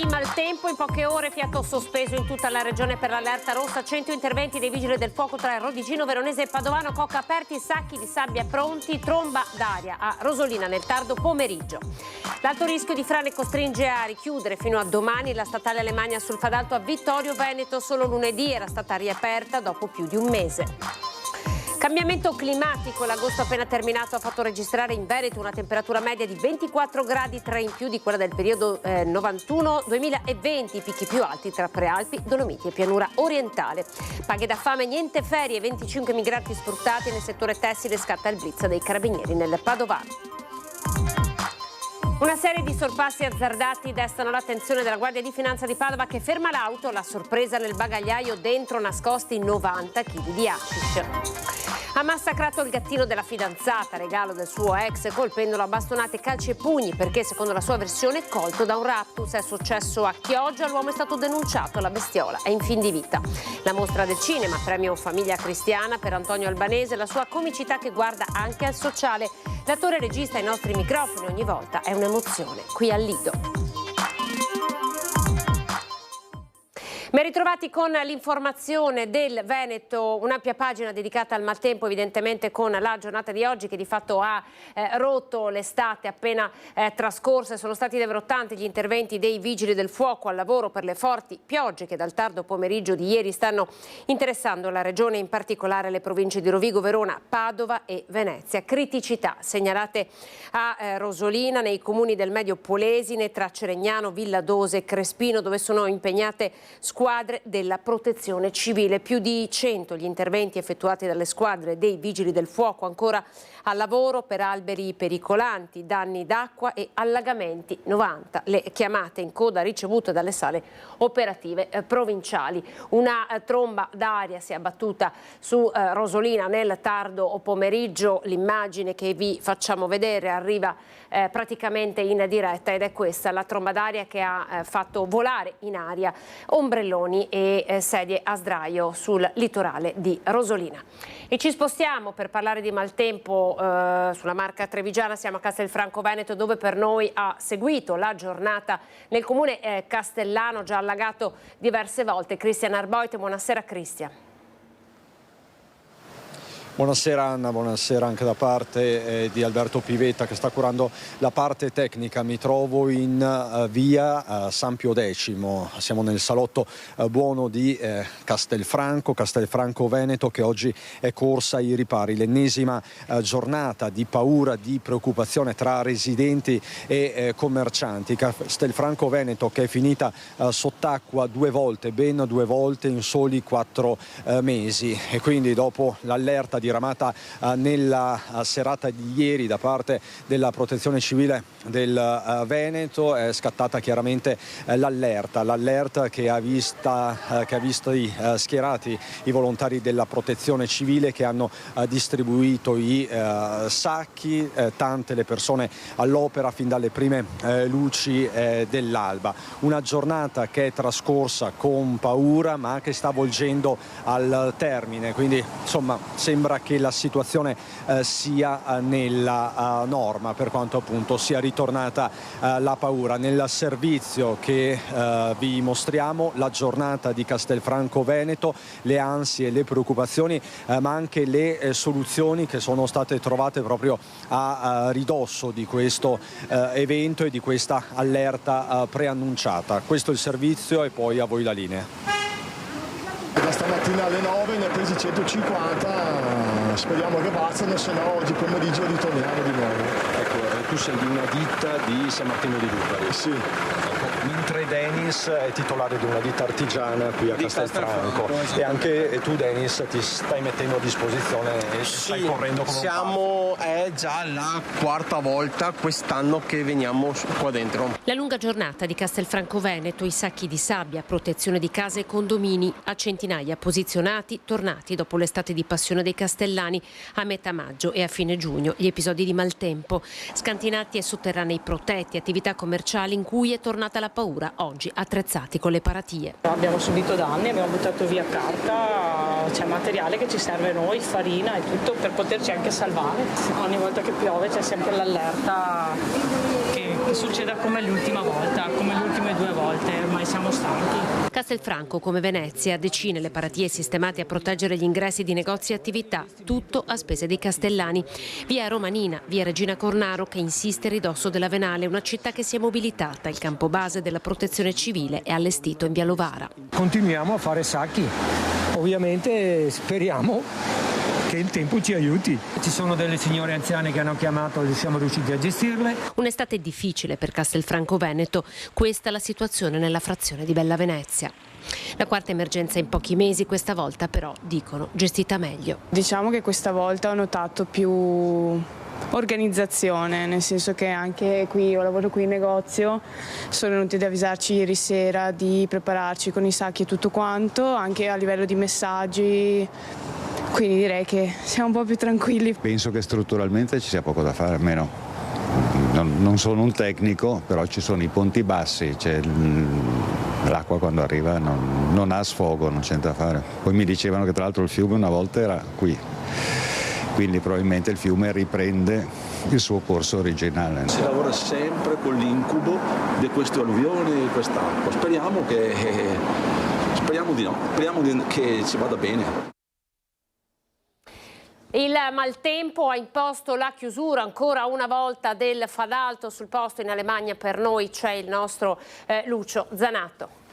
maltempo, in poche ore fiato sospeso in tutta la regione per l'allerta rossa, 100 interventi dei vigili del fuoco tra Rodigino, Veronese e Padovano, Coca aperti, sacchi di sabbia pronti, tromba d'aria a Rosolina nel tardo pomeriggio. L'alto rischio di frane costringe a richiudere fino a domani la statale Alemagna sul Fadalto a Vittorio Veneto, solo lunedì era stata riaperta dopo più di un mese. Cambiamento climatico, l'agosto appena terminato ha fatto registrare in Veneto una temperatura media di 24 gradi, 3 in più di quella del periodo 91-2020, picchi più alti tra Prealpi, Dolomiti e Pianura orientale. Paghe da fame, niente ferie, 25 migranti sfruttati nel settore tessile, scatta il blitz dei carabinieri nel Padovano. Una serie di sorpassi azzardati destano l'attenzione della Guardia di Finanza di Padova che ferma l'auto, la sorpresa nel bagagliaio, dentro nascosti 90 kg di hashish. Ha massacrato il gattino della fidanzata, regalo del suo ex, colpendolo a bastonate, calci e pugni perché, secondo la sua versione, è colto da un raptus. È successo a Chioggia, l'uomo è stato denunciato, la bestiola è in fin di vita. La mostra del cinema, premio Famiglia Cristiana per Antonio Albanese, la sua comicità che guarda anche al sociale. L'attore regista ai nostri microfoni ogni volta è un'emozione, qui al Lido. Ben ritrovati con l'informazione del Veneto, un'ampia pagina dedicata al maltempo, evidentemente con la giornata di oggi che di fatto ha rotto l'estate appena trascorsa. Sono stati davvero tanti gli interventi dei vigili del fuoco al lavoro per le forti piogge che dal tardo pomeriggio di ieri stanno interessando la regione, in particolare le province di Rovigo, Verona, Padova e Venezia. Criticità segnalate a Rosolina, nei comuni del Medio Polesine, tra Ceregnano, Villadose e Crespino, dove sono impegnate squadre della protezione civile. Più di 100 gli interventi effettuati dalle squadre dei vigili del fuoco ancora al lavoro per alberi pericolanti, danni d'acqua e allagamenti. 90 le chiamate in coda ricevute dalle sale operative provinciali. Una tromba d'aria si è abbattuta su Rosolina nel tardo pomeriggio. L'immagine che vi facciamo vedere arriva praticamente in diretta ed è questa la tromba d'aria che ha fatto volare in aria ombrelloni e sedie a sdraio sul litorale di Rosolina. E ci spostiamo per parlare di maltempo sulla Marca Trevigiana. Siamo a Castelfranco Veneto, dove per noi ha seguito la giornata nel comune castellano, già allagato diverse volte. Cristian Arboit, buonasera Cristian. Buonasera Anna, buonasera anche da parte di Alberto Pivetta che sta curando la parte tecnica. Mi trovo in via San Pio X, siamo nel salotto buono di Castelfranco Veneto, che oggi è corsa ai ripari. L'ennesima giornata di paura, di preoccupazione tra residenti e commercianti. Castelfranco Veneto che è finita sott'acqua ben due volte in soli 4 mesi, e quindi dopo l'allerta diramata nella serata di ieri da parte della Protezione Civile del Veneto è scattata chiaramente l'allerta che ha visto schierati i volontari della Protezione Civile che hanno distribuito i sacchi, tante le persone all'opera fin dalle prime luci dell'alba. Una giornata che è trascorsa con paura ma che sta volgendo al termine, quindi insomma sembra che la situazione sia nella norma, per quanto appunto sia ritornata la paura. Nel servizio che vi mostriamo la giornata di Castelfranco Veneto, le ansie, le preoccupazioni ma anche le soluzioni che sono state trovate proprio a ridosso di questo evento e di questa allerta preannunciata. Questo è il servizio e poi a voi la linea. Da stamattina alle 9 ne ha presi 150, speriamo che bastano, se no oggi pomeriggio ritorniamo di nuovo. Ecco, tu sei di una ditta di San Martino di Lupari. Sì. Mentre Denis è titolare di una ditta artigiana qui a Castelfranco. E anche tu Denis ti stai mettendo a disposizione e stai correndo come un pazzo. È già la 4ª volta quest'anno che veniamo qua dentro. La lunga giornata di Castelfranco Veneto, i sacchi di sabbia, protezione di case e condomini, a centinaia posizionati, tornati dopo l'estate di passione dei castellani a metà maggio e a fine giugno, gli episodi di maltempo, scantinati e sotterranei protetti, attività commerciali in cui è tornata la paura, oggi attrezzati con le paratie. Abbiamo subito danni, abbiamo buttato via carta, c'è materiale che ci serve a noi, farina e tutto per poterci anche salvare. Ogni volta che piove c'è sempre l'allerta che che succeda come l'ultima volta, come le ultime 2 volte, ormai siamo stanchi. Castelfranco, come Venezia, decine le paratie sistemate a proteggere gli ingressi di negozi e attività, tutto a spese dei castellani. Via Romanina, via Regina Cornaro che insiste a ridosso della Venale, una città che si è mobilitata, il campo base della protezione civile è allestito in via Lovara. Continuiamo a fare sacchi, ovviamente speriamo che il tempo ci aiuti. Ci sono delle signore anziane che hanno chiamato e siamo riusciti a gestirle. Un'estate difficile per Castelfranco Veneto, questa è la situazione nella frazione di Bella Venezia. La quarta emergenza in pochi mesi, questa volta però, dicono, gestita meglio. Diciamo che questa volta ho notato più organizzazione, nel senso che anche qui, io lavoro qui in negozio, sono venuti ad avvisarci ieri sera di prepararci con i sacchi e tutto quanto, anche a livello di messaggi. Quindi direi che siamo un po' più tranquilli. Penso che strutturalmente ci sia poco da fare, almeno non sono un tecnico, però ci sono i ponti bassi, c'è l'acqua quando arriva non ha sfogo, non c'è da fare. Poi mi dicevano che tra l'altro il fiume una volta era qui, quindi probabilmente il fiume riprende il suo corso originale. Si lavora sempre con l'incubo di queste alluvioni e quest'acqua. Speriamo di no, speriamo che ci vada bene. Il maltempo ha imposto la chiusura ancora una volta del Fadalto. Sul posto in Alemagna per noi c'è il nostro Lucio Zanato.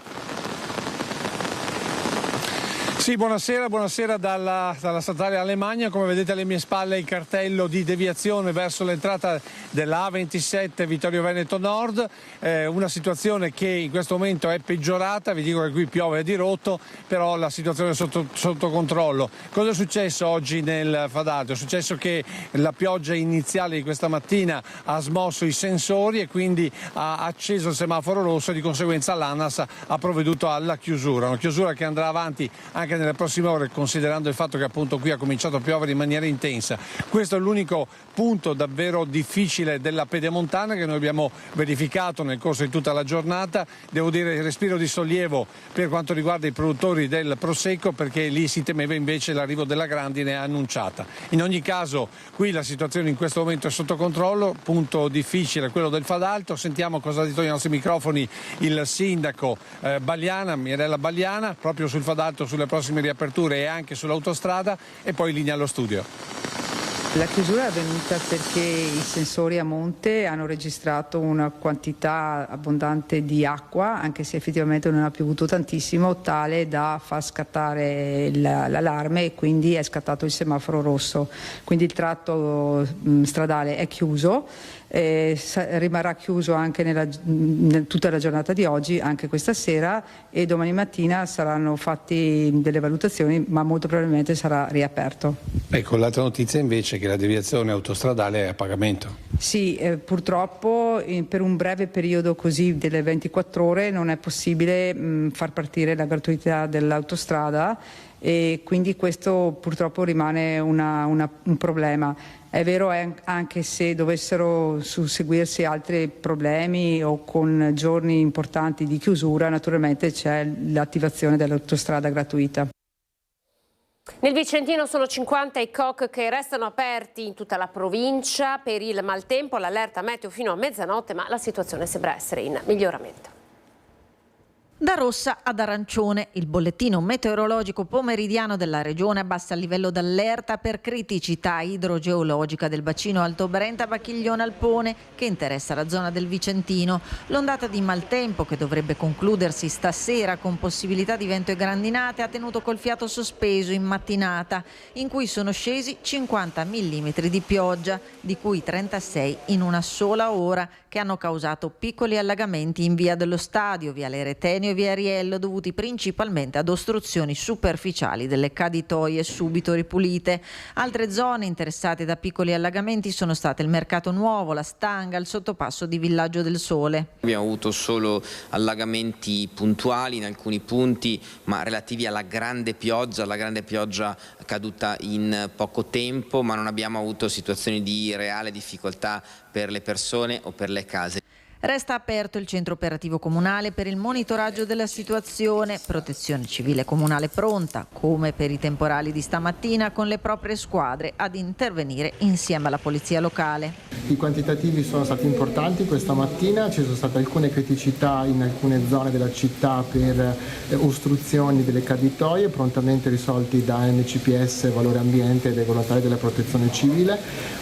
Sì, buonasera dalla statale Alemagna. Come vedete alle mie spalle il cartello di deviazione verso l'entrata della A27 Vittorio Veneto Nord, una situazione che in questo momento è peggiorata, vi dico che qui piove a dirotto, però la situazione è sotto controllo. Cosa è successo oggi nel Fadalto? È successo che la pioggia iniziale di questa mattina ha smosso i sensori e quindi ha acceso il semaforo rosso e di conseguenza l'ANAS ha provveduto alla chiusura, una chiusura che andrà avanti anche nelle prossime ore, considerando il fatto che appunto qui ha cominciato a piovere in maniera intensa. Questo è l'unico punto davvero difficile della pedemontana che noi abbiamo verificato nel corso di tutta la giornata. Devo dire respiro di sollievo per quanto riguarda i produttori del Prosecco, perché lì si temeva invece l'arrivo della grandine annunciata. In ogni caso qui la situazione in questo momento è sotto controllo, punto difficile quello del Fadalto. Sentiamo cosa ha detto ai nostri microfoni il sindaco Bagliana, Mirella Bagliana, proprio sul Fadalto, sulle prossime riaperture e anche sull'autostrada, e poi linea allo studio. La chiusura è avvenuta perché i sensori a monte hanno registrato una quantità abbondante di acqua, anche se effettivamente non ha piovuto tantissimo, tale da far scattare l'allarme, e quindi è scattato il semaforo rosso. Quindi il tratto stradale è chiuso, rimarrà chiuso anche tutta la giornata di oggi, anche questa sera, e domani mattina saranno fatte delle valutazioni, ma molto probabilmente sarà riaperto. Ecco, l'altra notizia invece è che la deviazione autostradale è a pagamento. Sì, purtroppo per un breve periodo così delle 24 ore non è possibile far partire la gratuità dell'autostrada, e quindi questo purtroppo rimane un problema. È vero anche se dovessero susseguirsi altri problemi o con giorni importanti di chiusura, naturalmente c'è l'attivazione dell'autostrada gratuita. Nel Vicentino sono 50 i COC che restano aperti in tutta la provincia per il maltempo, l'allerta meteo fino a mezzanotte, ma la situazione sembra essere in miglioramento. Da rossa ad arancione, il bollettino meteorologico pomeridiano della regione abbassa il livello d'allerta per criticità idrogeologica del bacino Alto Brenta Bacchiglione-Alpone che interessa la zona del Vicentino. L'ondata di maltempo, che dovrebbe concludersi stasera con possibilità di vento e grandinate, ha tenuto col fiato sospeso in mattinata, in cui sono scesi 50 mm di pioggia, di cui 36 in una sola ora, che hanno causato piccoli allagamenti in via dello Stadio, via Leretenio e via Ariello, dovuti principalmente ad ostruzioni superficiali delle caditoie subito ripulite. Altre zone interessate da piccoli allagamenti sono state il Mercato Nuovo, la Stanga, il sottopasso di Villaggio del Sole. Abbiamo avuto solo allagamenti puntuali in alcuni punti, ma relativi alla grande pioggia caduta in poco tempo, ma non abbiamo avuto situazioni di reale difficoltà per le persone o per le case. Resta aperto il centro operativo comunale per il monitoraggio della situazione, protezione civile comunale pronta, come per i temporali di stamattina, con le proprie squadre ad intervenire insieme alla polizia locale. I quantitativi sono stati importanti questa mattina, ci sono state alcune criticità in alcune zone della città per ostruzioni delle caditoie, prontamente risolti da NCPS, Valore Ambiente e dai volontari della protezione civile.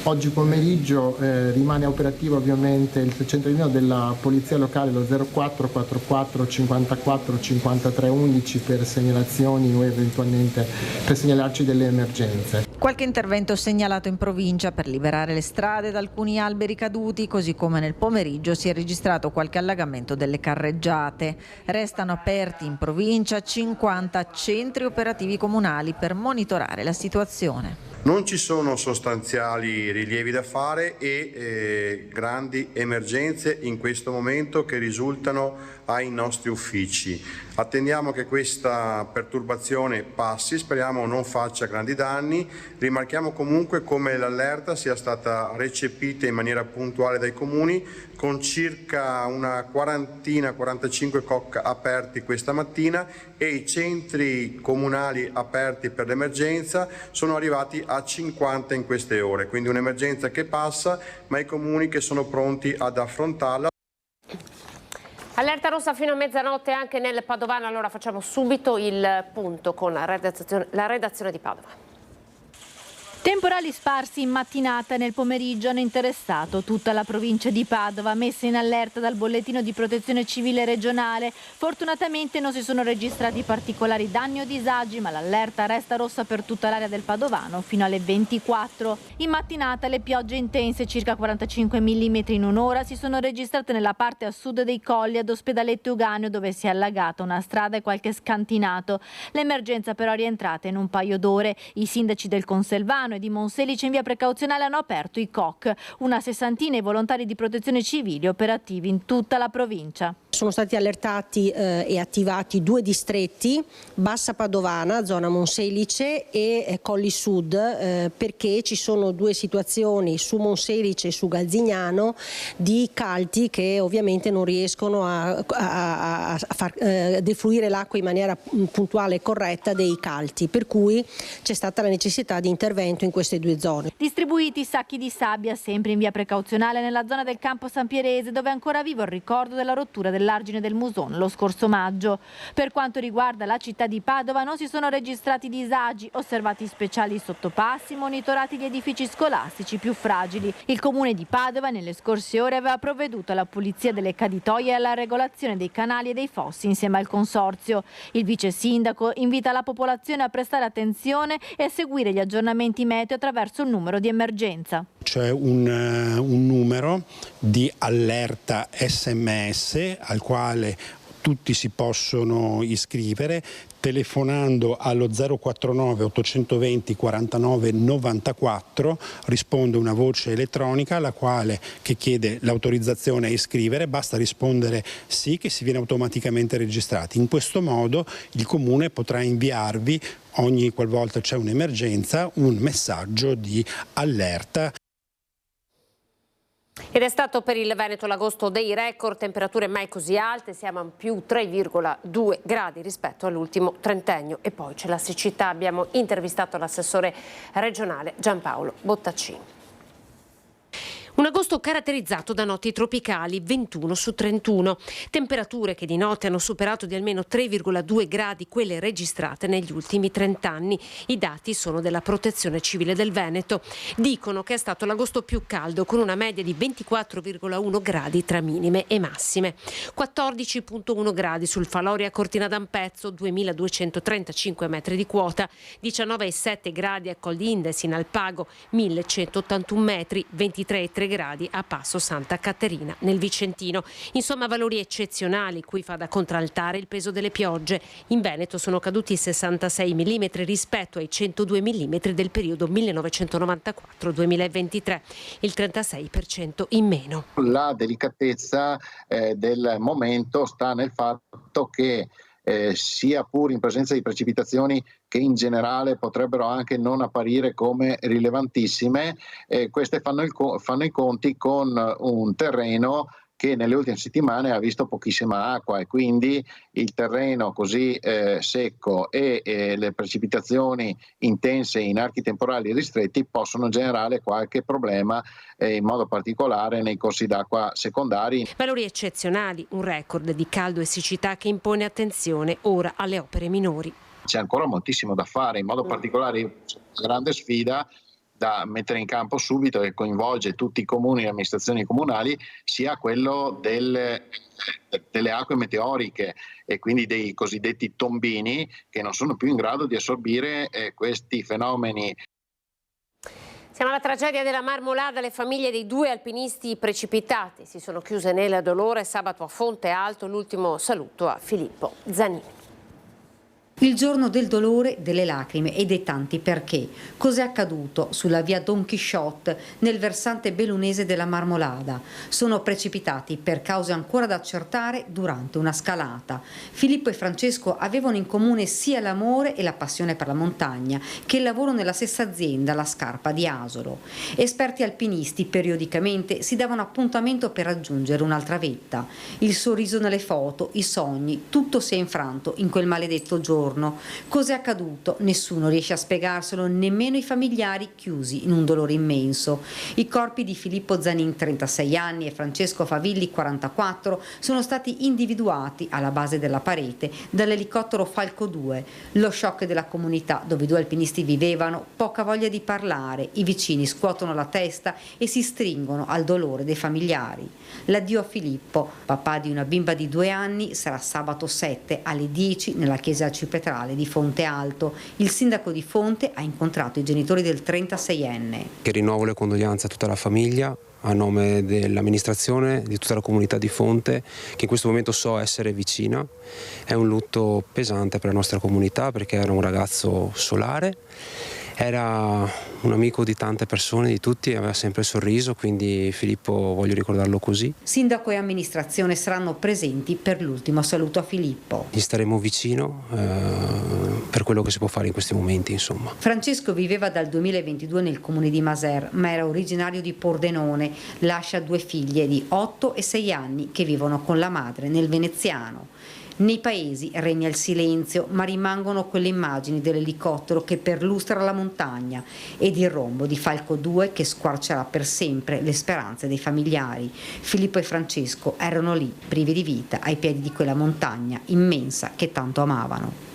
Oggi pomeriggio rimane operativo ovviamente il centralino della polizia locale, lo 0444 54 53 11, per segnalazioni o eventualmente per segnalarci delle emergenze. Qualche intervento segnalato in provincia per liberare le strade da alcuni alberi caduti, così come nel pomeriggio si è registrato qualche allagamento delle carreggiate. Restano aperti in provincia 50 centri operativi comunali per monitorare la situazione. Non ci sono sostanziali rilievi da fare e grandi emergenze in questo momento che risultano ai nostri uffici. Attendiamo che questa perturbazione passi, speriamo non faccia grandi danni. Rimarchiamo comunque come l'allerta sia stata recepita in maniera puntuale dai comuni, con circa una 45 COC aperti questa mattina, e i centri comunali aperti per l'emergenza sono arrivati a 50 in queste ore, quindi un'emergenza che passa, ma i comuni che sono pronti ad affrontarla. Allerta rossa fino a mezzanotte anche nel Padovano, allora facciamo subito il punto con la redazione di Padova. Temporali sparsi in mattinata e nel pomeriggio hanno interessato tutta la provincia di Padova, messa in allerta dal bollettino di protezione civile regionale. Fortunatamente non si sono registrati particolari danni o disagi, ma l'allerta resta rossa per tutta l'area del Padovano fino alle 24. In mattinata le piogge intense, circa 45 mm in un'ora, si sono registrate nella parte a sud dei colli ad Ospedaletto Euganeo, dove si è allagata una strada e qualche scantinato. L'emergenza però è rientrata in un paio d'ore. I sindaci del Conselvano e di Monselice in via precauzionale hanno aperto i COC, una sessantina i volontari di protezione civile operativi in tutta la provincia. Sono stati allertati e attivati 2 distretti, Bassa Padovana, zona Monselice, e Colli Sud, perché ci sono 2 situazioni su Monselice e su Galzignano di calti che ovviamente non riescono a far defluire l'acqua in maniera puntuale e corretta dei calti, per cui c'è stata la necessità di intervento in queste 2 zone. Distribuiti sacchi di sabbia sempre in via precauzionale nella zona del Campo San Pierese, dove è ancora vivo il ricordo della rottura dell'argine del Muson lo scorso maggio. Per quanto riguarda la città di Padova non si sono registrati disagi, osservati speciali sottopassi, monitorati gli edifici scolastici più fragili. Il comune di Padova nelle scorse ore aveva provveduto alla pulizia delle caditoie e alla regolazione dei canali e dei fossi insieme al consorzio. Il vice sindaco invita la popolazione a prestare attenzione e a seguire gli aggiornamenti meteo attraverso il numero di emergenza. C'è un numero di allerta SMS al quale tutti si possono iscrivere telefonando allo 049 820 49 94, risponde una voce elettronica che chiede l'autorizzazione a iscrivere, basta rispondere sì, che si viene automaticamente registrati. In questo modo il comune potrà inviarvi ogni qualvolta c'è un'emergenza un messaggio di allerta. Ed è stato per il Veneto l'agosto dei record, temperature mai così alte, siamo a più 3,2 gradi rispetto all'ultimo trentennio. E poi c'è la siccità, abbiamo intervistato l'assessore regionale Giampaolo Bottaccini. Un agosto caratterizzato da notti tropicali, 21 su 31. Temperature che di notte hanno superato di almeno 3,2 gradi quelle registrate negli ultimi 30 anni. I dati sono della Protezione Civile del Veneto. Dicono che è stato l'agosto più caldo, con una media di 24,1 gradi tra minime e massime. 14,1 gradi sul Faloria Cortina d'Ampezzo, 2235 metri di quota. 19,7 gradi a Col di Indes in Alpago, 1181 metri. 23,3 gradi a Passo Santa Caterina nel Vicentino. Insomma, valori eccezionali cui fa da contraltare il peso delle piogge. In Veneto sono caduti 66 mm rispetto ai 102 mm del periodo 1994-2023, il 36% in meno. La delicatezza del momento sta nel fatto che sia pur in presenza di precipitazioni che in generale potrebbero anche non apparire come rilevantissime, queste fanno i conti con un terreno che nelle ultime settimane ha visto pochissima acqua e quindi il terreno così secco e le precipitazioni intense in archi temporali ristretti possono generare qualche problema, in modo particolare nei corsi d'acqua secondari. Valori eccezionali, un record di caldo e siccità che impone attenzione ora alle opere minori. C'è ancora moltissimo da fare, in modo particolare una grande sfida da mettere in campo subito, che coinvolge tutti i comuni e le amministrazioni comunali, sia quello delle acque meteoriche e quindi dei cosiddetti tombini, che non sono più in grado di assorbire questi fenomeni. Siamo alla tragedia della Marmolada. Le famiglie dei 2 alpinisti precipitati si sono chiuse nel dolore sabato a Fonte Alto. L'ultimo saluto a Filippo Zanini. Il giorno del dolore, delle lacrime e dei tanti perché. Cos'è accaduto sulla via Don Chisciotte nel versante bellunese della Marmolada? Sono precipitati per cause ancora da accertare durante una scalata. Filippo e Francesco avevano in comune sia l'amore e la passione per la montagna che il lavoro nella stessa azienda, la Scarpa di Asolo. Esperti alpinisti periodicamente si davano appuntamento per raggiungere un'altra vetta. Il sorriso nelle foto, i sogni, tutto si è infranto in quel maledetto giorno. Cos'è accaduto? Nessuno riesce a spiegarselo, nemmeno i familiari chiusi in un dolore immenso. I corpi di Filippo Zanin, 36 anni, e Francesco Favilli, 44, sono stati individuati alla base della parete dall'elicottero Falco 2. Lo shock della comunità dove i 2 alpinisti vivevano, poca voglia di parlare, i vicini scuotono la testa e si stringono al dolore dei familiari. L'addio a Filippo, papà di una bimba di 2 anni, sarà sabato 7 alle 10 nella chiesa arciprete di Fonte Alto. Il sindaco di Fonte ha incontrato i genitori del 36enne. Che rinnovo le condoglianze a tutta la famiglia a nome dell'amministrazione, di tutta la comunità di Fonte, che in questo momento so essere vicina. È un lutto pesante per la nostra comunità perché era un ragazzo solare, era un amico di tante persone, di tutti, aveva sempre il sorriso, quindi Filippo voglio ricordarlo così. Sindaco e amministrazione saranno presenti per l'ultimo saluto a Filippo. Gli staremo vicino per quello che si può fare in questi momenti, insomma. Francesco viveva dal 2022 nel comune di Maser, ma era originario di Pordenone. Lascia 2 figlie di 8 e 6 anni che vivono con la madre nel veneziano. Nei paesi regna il silenzio, ma rimangono quelle immagini dell'elicottero che perlustra la montagna ed il rombo di Falco 2 che squarcerà per sempre le speranze dei familiari. Filippo e Francesco erano lì, privi di vita, ai piedi di quella montagna immensa che tanto amavano.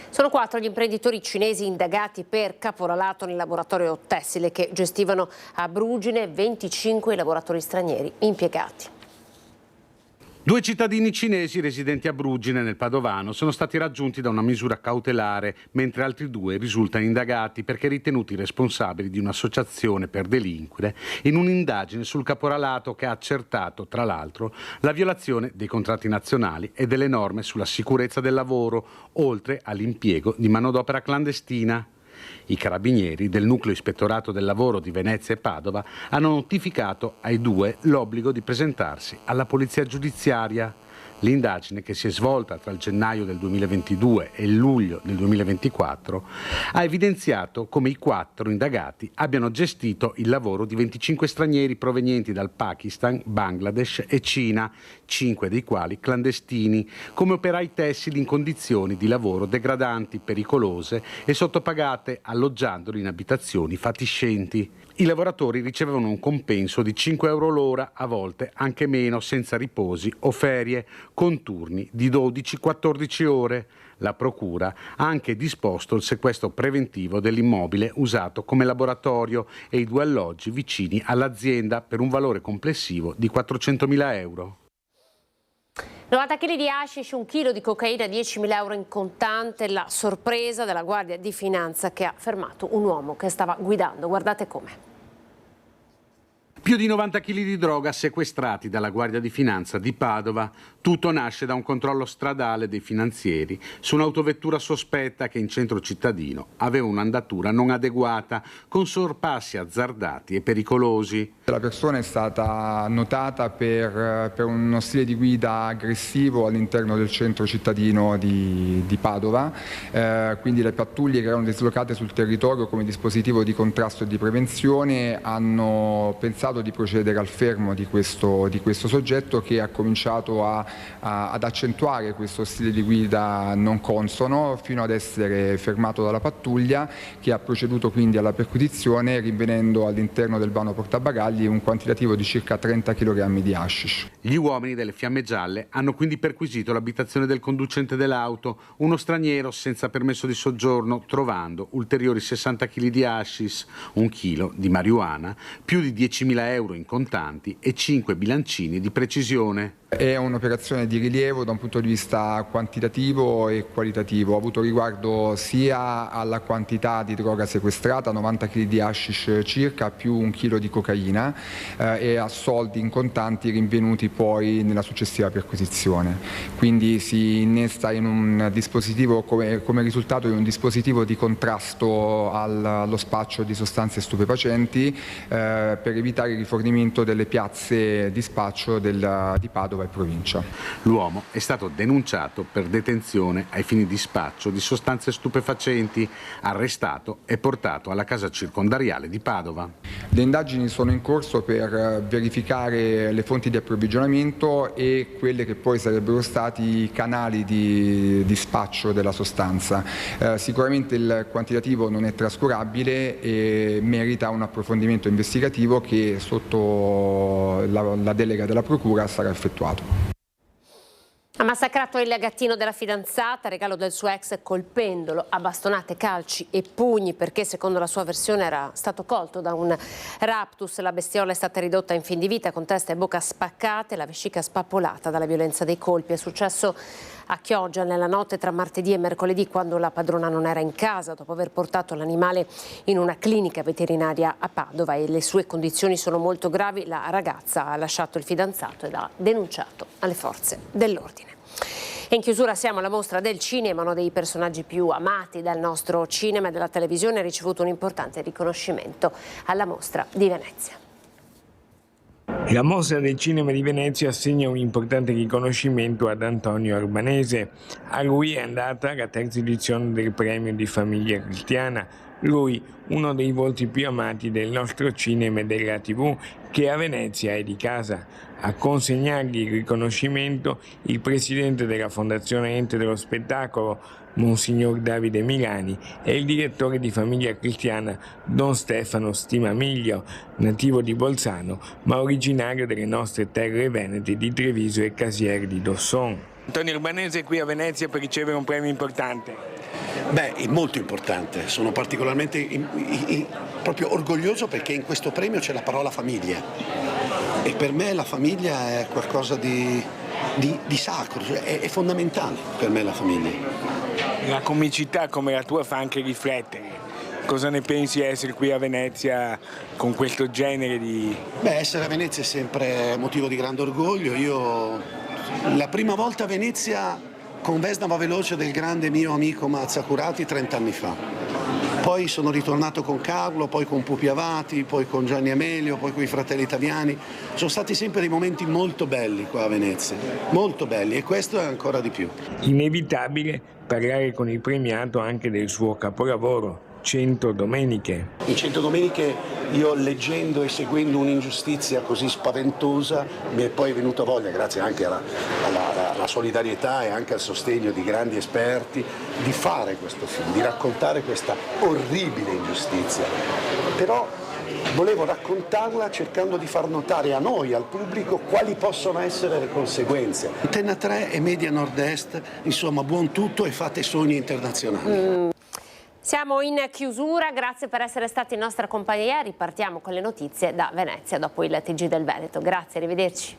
Sono 4 gli imprenditori cinesi indagati per caporalato nel laboratorio tessile che gestivano a Brugine, 25 i lavoratori stranieri impiegati. 2 cittadini cinesi residenti a Brugine, nel Padovano, sono stati raggiunti da una misura cautelare, mentre altri 2 risultano indagati perché ritenuti responsabili di un'associazione per delinquere in un'indagine sul caporalato che ha accertato, tra l'altro, la violazione dei contratti nazionali e delle norme sulla sicurezza del lavoro, oltre all'impiego di manodopera clandestina. I carabinieri del nucleo ispettorato del lavoro di Venezia e Padova hanno notificato ai 2 l'obbligo di presentarsi alla polizia giudiziaria. L'indagine, che si è svolta tra il gennaio del 2022 e il luglio del 2024, ha evidenziato come i 4 indagati abbiano gestito il lavoro di 25 stranieri provenienti dal Pakistan, Bangladesh e Cina, 5 dei quali clandestini, come operai tessili in condizioni di lavoro degradanti, pericolose e sottopagate, alloggiandoli in abitazioni fatiscenti. I lavoratori ricevevano un compenso di 5 euro l'ora, a volte anche meno, senza riposi o ferie, con turni di 12-14 ore. La Procura ha anche disposto il sequestro preventivo dell'immobile usato come laboratorio e i 2 alloggi vicini all'azienda per un valore complessivo di 400.000 euro. 90 kg di hashish, 1 chilo di cocaina, 10.000 euro in contante, la sorpresa della Guardia di Finanza che ha fermato un uomo che stava guidando. Guardate come. Più di 90 kg di droga sequestrati dalla Guardia di Finanza di Padova. Tutto nasce da un controllo stradale dei finanzieri su un'autovettura sospetta che in centro cittadino aveva un'andatura non adeguata, con sorpassi azzardati e pericolosi. La persona è stata notata per uno stile di guida aggressivo all'interno del centro cittadino di Padova, quindi le pattuglie che erano dislocate sul territorio come dispositivo di contrasto e di prevenzione hanno pensato accettato di procedere al fermo di questo soggetto, che ha cominciato ad accentuare questo stile di guida non consono fino ad essere fermato dalla pattuglia, che ha proceduto quindi alla perquisizione, rinvenendo all'interno del vano portabagagli un quantitativo di circa 30 kg di hashish. Gli uomini delle Fiamme Gialle hanno quindi perquisito l'abitazione del conducente dell'auto, uno straniero senza permesso di soggiorno, trovando ulteriori 60 kg di hashish, 1 chilo di marijuana, più di 10.000 euro in contanti e 5 bilancini di precisione. È un'operazione di rilievo da un punto di vista quantitativo e qualitativo. Ha avuto riguardo sia alla quantità di droga sequestrata, 90 kg di hashish circa, più 1 chilo di cocaina, e a soldi in contanti rinvenuti poi nella successiva perquisizione. Quindi si innesta in un dispositivo, come risultato di un dispositivo di contrasto allo spaccio di sostanze stupefacenti, per evitare il rifornimento delle piazze di spaccio di Padova e provincia. L'uomo è stato denunciato per detenzione ai fini di spaccio di sostanze stupefacenti, arrestato e portato alla casa circondariale di Padova. Le indagini sono in corso per verificare le fonti di approvvigionamento e quelle che poi sarebbero stati i canali di spaccio della sostanza. Sicuramente il quantitativo non è trascurabile e merita un approfondimento investigativo che sotto la delega della Procura sarà effettuato. Ha massacrato il gattino della fidanzata, regalo del suo ex, colpendolo a bastonate, calci e pugni perché secondo la sua versione era stato colto da un raptus. La bestiola è stata ridotta in fin di vita con testa e bocca spaccate, la vescica spappolata dalla violenza dei colpi. È successo a Chioggia nella notte tra martedì e mercoledì, quando la padrona non era in casa, dopo aver portato l'animale in una clinica veterinaria a Padova, e le sue condizioni sono molto gravi. La ragazza ha lasciato il fidanzato ed ha denunciato alle forze dell'ordine. E in chiusura siamo alla mostra del cinema. Uno dei personaggi più amati dal nostro cinema e della televisione ha ricevuto un importante riconoscimento alla mostra di Venezia. La Mostra del Cinema di Venezia assegna un importante riconoscimento ad Antonio Albanese. A lui è andata la terza edizione del premio di Famiglia Cristiana. Lui, uno dei volti più amati del nostro cinema e della TV, che a Venezia è di casa. A consegnargli il riconoscimento il presidente della Fondazione Ente dello Spettacolo, Monsignor Davide Milani, e il direttore di Famiglia Cristiana, Don Stefano Stimamiglio, nativo di Bolzano, ma originario delle nostre terre venete di Treviso e Casieri di Dosson. Antonio Albanese è qui a Venezia per ricevere un premio importante. Beh, è molto importante, sono particolarmente proprio orgoglioso perché in questo premio c'è la parola famiglia e per me la famiglia è qualcosa di sacro, cioè è fondamentale per me la famiglia. La comicità come la tua fa anche riflettere. Cosa ne pensi essere qui a Venezia con questo genere di... Beh, essere a Venezia è sempre motivo di grande orgoglio. Io la prima volta a Venezia con Vesnava Veloce del grande mio amico Mazzacurati 30 anni fa. Poi sono ritornato con Carlo, poi con Pupi Avati, poi con Gianni Amelio, poi con i Fratelli Italiani. Sono stati sempre dei momenti molto belli qua a Venezia, molto belli, e questo è ancora di più. Inevitabile parlare con il premiato anche del suo capolavoro, 100 Domeniche. In 100 Domeniche io, leggendo e seguendo un'ingiustizia così spaventosa, mi è poi venuta voglia, grazie anche alla solidarietà e anche al sostegno di grandi esperti, di fare questo film, di raccontare questa orribile ingiustizia. Però volevo raccontarla cercando di far notare a noi, al pubblico, quali possono essere le conseguenze. Antena 3 e Media Nord-Est, insomma, buon tutto e fate sogni internazionali. Siamo in chiusura, grazie per essere stati in nostra compagnia. Ripartiamo con le notizie da Venezia dopo il TG del Veneto. Grazie, arrivederci.